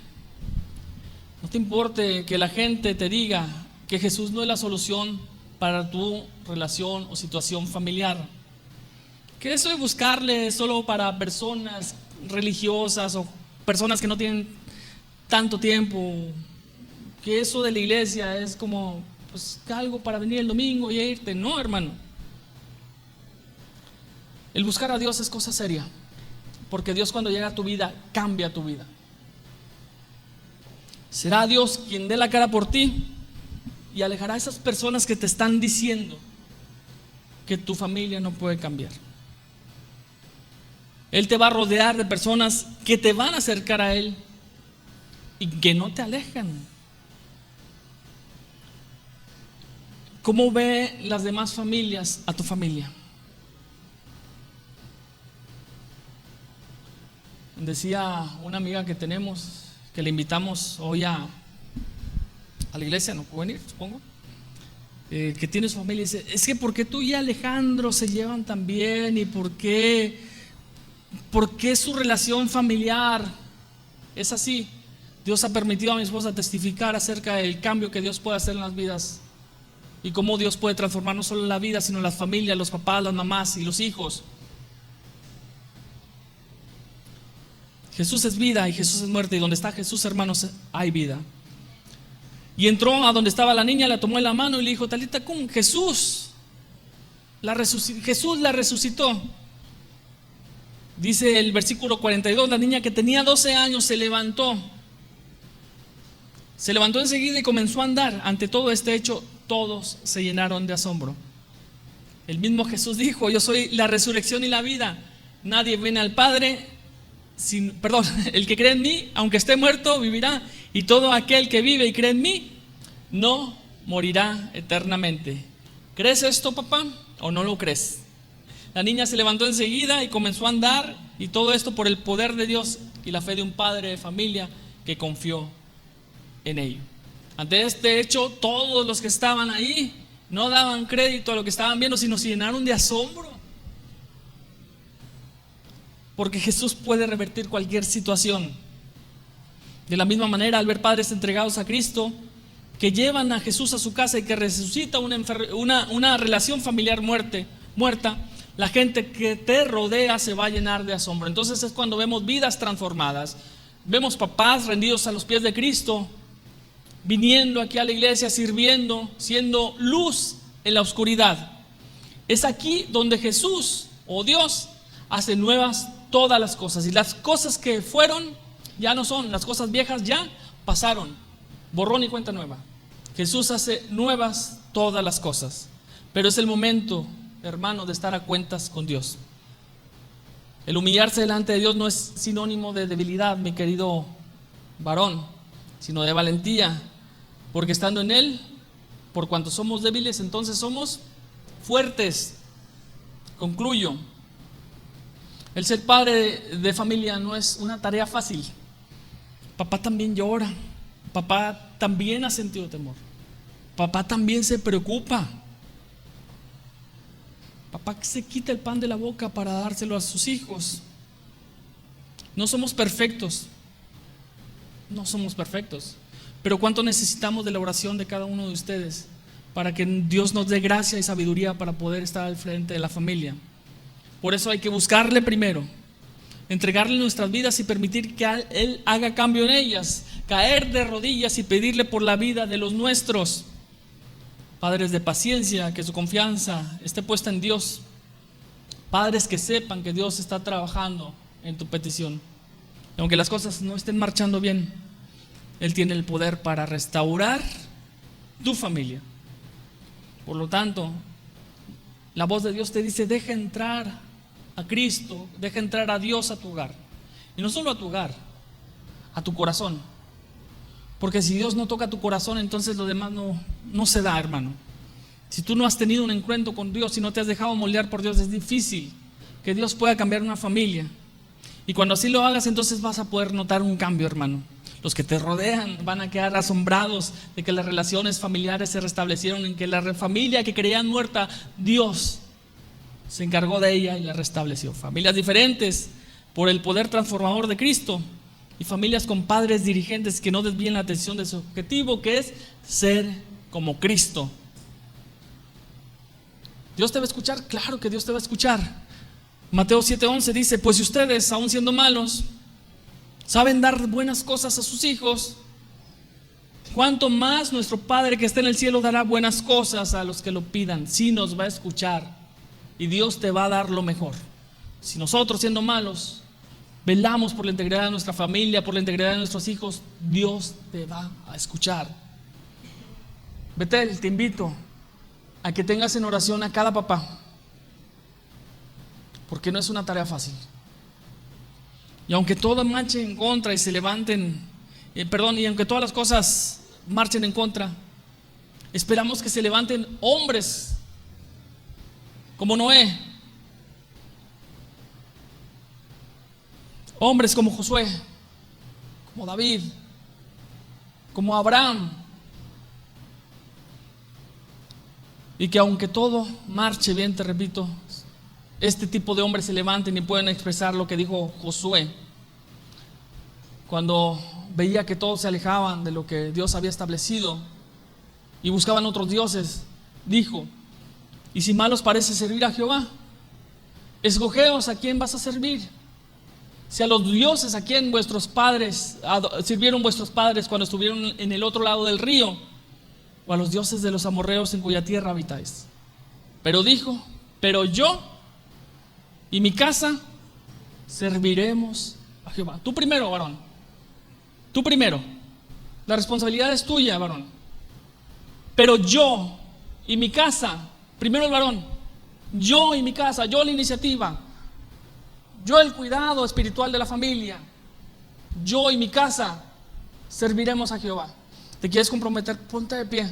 No te importe que la gente te diga que Jesús no es la solución para tu relación o situación familiar, que eso de buscarle solo para personas religiosas o personas que no tienen tanto tiempo, que eso de la iglesia es como pues algo para venir el domingo y irte. No, hermano, el buscar a Dios es cosa seria, porque Dios, cuando llega a tu vida, cambia tu vida. Será Dios quien dé la cara por ti y alejará a esas personas que te están diciendo que tu familia no puede cambiar. Él te va a rodear de personas que te van a acercar a Él y que no te alejan. ¿Cómo ve las demás familias a tu familia? Decía una amiga que tenemos, que le invitamos hoy a la iglesia, no puede venir, supongo, que tiene su familia, y dice: es que ¿por qué tú y Alejandro se llevan tan bien? ¿Y por qué su relación familiar es así? Dios ha permitido a mi esposa testificar acerca del cambio que Dios puede hacer en las vidas y cómo Dios puede transformar no solo la vida, sino las familias, los papás, las mamás y los hijos. Jesús es vida y Jesús es muerte, y donde está Jesús, hermanos, hay vida. Y entró a donde estaba la niña, la tomó en la mano y le dijo: Talita cum. Jesús la resucitó. Dice el versículo 42, la niña que tenía 12 años se levantó enseguida y comenzó a andar. Ante todo este hecho, todos se llenaron de asombro. El mismo Jesús dijo: yo soy la resurrección y la vida. Nadie viene al Padre el que cree en mí, aunque esté muerto, vivirá. Y todo aquel que vive y cree en mí, no morirá eternamente. ¿Crees esto, papá, o no lo crees? La niña se levantó enseguida y comenzó a andar, y todo esto por el poder de Dios y la fe de un padre de familia que confió en ello. Ante este hecho, todos los que estaban ahí no daban crédito a lo que estaban viendo, sino se llenaron de asombro, porque Jesús puede revertir cualquier situación. De la misma manera, al ver padres entregados a Cristo, que llevan a Jesús a su casa y que resucita una relación familiar muerta, la gente que te rodea se va a llenar de asombro. Entonces es cuando vemos vidas transformadas, vemos papás rendidos a los pies de Cristo, viniendo aquí a la iglesia, sirviendo, siendo luz en la oscuridad. Es aquí donde Jesús o Dios hace nuevas todas las cosas, y las cosas que fueron ya no son, las cosas viejas ya pasaron, borrón y cuenta nueva. Jesús hace nuevas todas las cosas, pero es el momento, hermano, de estar a cuentas con Dios. El humillarse delante de Dios no es sinónimo de debilidad, mi querido varón, sino de valentía, porque estando en Él, por cuanto somos débiles, entonces somos fuertes. Concluyo. El ser padre de familia no es una tarea fácil. Papá también llora, papá también ha sentido temor, papá también se preocupa. Papá se quita el pan de la boca para dárselo a sus hijos. No somos perfectos, pero cuánto necesitamos de la oración de cada uno de ustedes para que Dios nos dé gracia y sabiduría para poder estar al frente de la familia. Por eso hay que buscarle primero, entregarle nuestras vidas y permitir que Él haga cambio en ellas, caer de rodillas y pedirle por la vida de los nuestros. Padres de paciencia, que su confianza esté puesta en Dios. Padres que sepan que Dios está trabajando en tu petición. Y aunque las cosas no estén marchando bien, Él tiene el poder para restaurar tu familia. Por lo tanto, la voz de Dios te dice: deja entrar a Cristo, deja entrar a Dios a tu hogar. Y no solo a tu hogar, a tu corazón. Porque si Dios no toca tu corazón, entonces lo demás no se da, hermano. Si tú no has tenido un encuentro con Dios y no te has dejado moldear por Dios, es difícil que Dios pueda cambiar una familia. Y cuando así lo hagas, entonces vas a poder notar un cambio, hermano. Los que te rodean van a quedar asombrados de que las relaciones familiares se restablecieron, en que la familia que creían muerta, Dios se encargó de ella y la restableció. Familias diferentes por el poder transformador de Cristo, y familias con padres dirigentes que no desvíen la atención de su objetivo, que es ser como Cristo. ¿Dios te va a escuchar? Claro que Dios te va a escuchar. Mateo 7:11 dice: pues si ustedes, aun siendo malos, saben dar buenas cosas a sus hijos, ¿cuánto más nuestro Padre que está en el cielo dará buenas cosas a los que lo pidan? Sí, nos va a escuchar y Dios te va a dar lo mejor. Si nosotros, siendo malos, velamos por la integridad de nuestra familia, por la integridad de nuestros hijos, Dios te va a escuchar. Betel, te invito a que tengas en oración a cada papá, porque no es una tarea fácil. Y aunque todo marche en contra y se levanten, y aunque todas las cosas marchen en contra, esperamos que se levanten hombres como Noé, hombres como Josué, como David, como Abraham, y que aunque todo marche bien, te repito, este tipo de hombres se levanten y pueden expresar lo que dijo Josué cuando veía que todos se alejaban de lo que Dios había establecido y buscaban otros dioses. Dijo: y si mal os parece servir a Jehová, escogeos a quién vas a servir. Si a los dioses a quien vuestros padres sirvieron vuestros padres cuando estuvieron en el otro lado del río, o a los dioses de los amorreos en cuya tierra habitáis. Pero dijo: pero yo y mi casa serviremos a Jehová. Tú primero, varón. Tú primero. La responsabilidad es tuya, varón. Pero yo y mi casa, primero el varón. Yo y mi casa, yo la iniciativa, yo el cuidado espiritual de la familia. Yo y mi casa serviremos a Jehová. ¿Te quieres comprometer? Ponte de pie.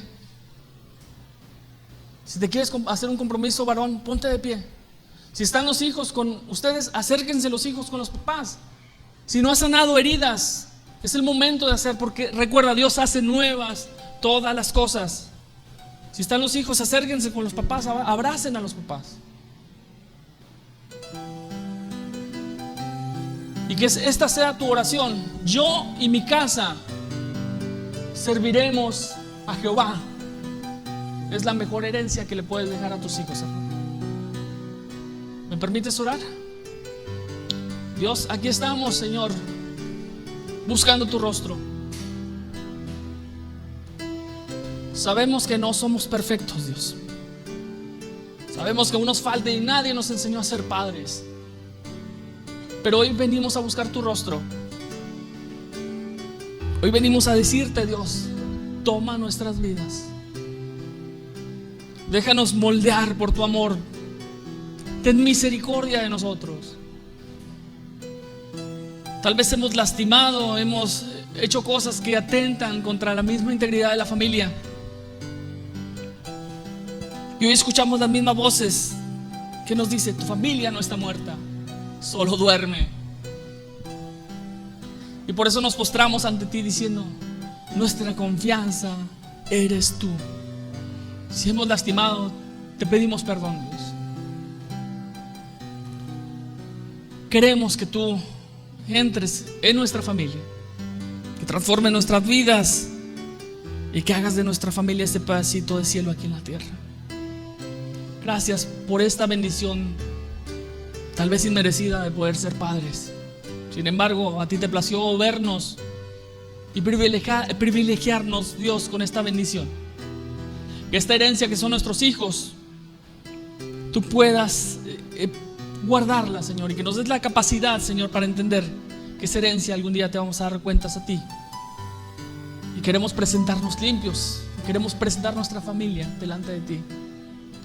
Si te quieres hacer un compromiso, varón, ponte de pie. Si están los hijos con ustedes, acérquense los hijos con los papás. Si no has sanado heridas, es el momento de hacer, porque recuerda, Dios hace nuevas todas las cosas. Si están los hijos, acérquense con los papás, abracen a los papás. Y que esta sea tu oración: yo y mi casa serviremos a Jehová. Es la mejor herencia que le puedes dejar a tus hijos, hermano. ¿Me permites orar? Dios, aquí estamos, Señor, buscando tu rostro. Sabemos que no somos perfectos, Dios. Sabemos que aún nos falta y nadie nos enseñó a ser padres. Pero hoy venimos a buscar tu rostro. Hoy venimos a decirte, Dios, toma nuestras vidas. Déjanos moldear por tu amor. Ten misericordia de nosotros. Tal vez hemos lastimado, hemos hecho cosas que atentan contra la misma integridad de la familia. Y hoy escuchamos las mismas voces que nos dice: tu familia no está muerta, solo duerme. Y por eso nos postramos ante ti diciendo: nuestra confianza eres tú. Si hemos lastimado, te pedimos perdón, Dios. Queremos que tú entres en nuestra familia, que transformes nuestras vidas y que hagas de nuestra familia este pedacito de cielo aquí en la tierra. Gracias por esta bendición, tal vez inmerecida, de poder ser padres. Sin embargo, a ti te plació vernos y privilegiarnos, Dios, con esta bendición. Que esta herencia que son nuestros hijos, tú puedas guardarla, Señor, y que nos des la capacidad, Señor, para entender que esa herencia algún día te vamos a dar cuentas a ti. Y queremos presentarnos limpios, queremos presentar nuestra familia delante de ti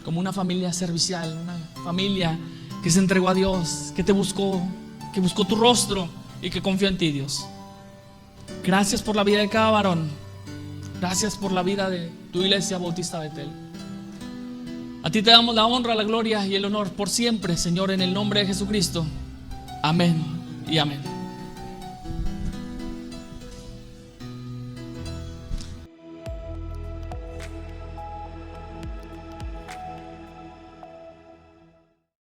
como una familia servicial, una familia que se entregó a Dios, que te buscó, que buscó tu rostro y que confió en ti, Dios. Gracias por la vida de cada varón. Gracias por la vida de tu iglesia Bautista Betel. A ti te damos la honra, la gloria y el honor por siempre, Señor, en el nombre de Jesucristo. Amén y amén.